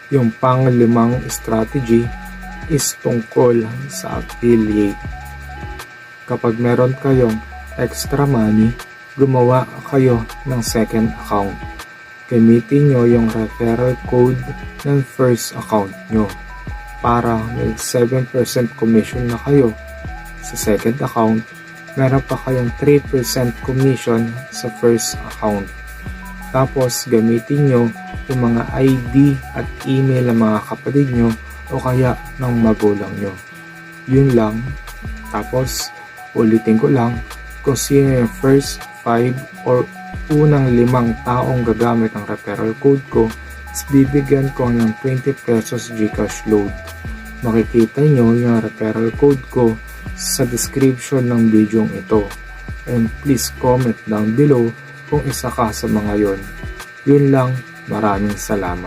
Yung pang-limang strategy is tungkol sa affiliate. Kapag meron kayong extra money, gumawa kayo ng second account. Gamitin nyo yung referral code ng first account nyo para may 7% commission na kayo sa second account. Meron pa kayong 3% commission sa first account. Tapos gamitin nyo yung mga ID at email ng mga kapatid nyo o kaya ng magulang nyo. Yun lang. Tapos ulitin ko lang, kung sino yung first 5 or unang 5 taong gagamit ng referral code ko, is bibigyan ko ng 20 pesos GCash load. Makikita nyo yung referral code ko sa description ng video ito. And please comment down below kung isa ka sa mga yon. Yun lang, maraming salamat.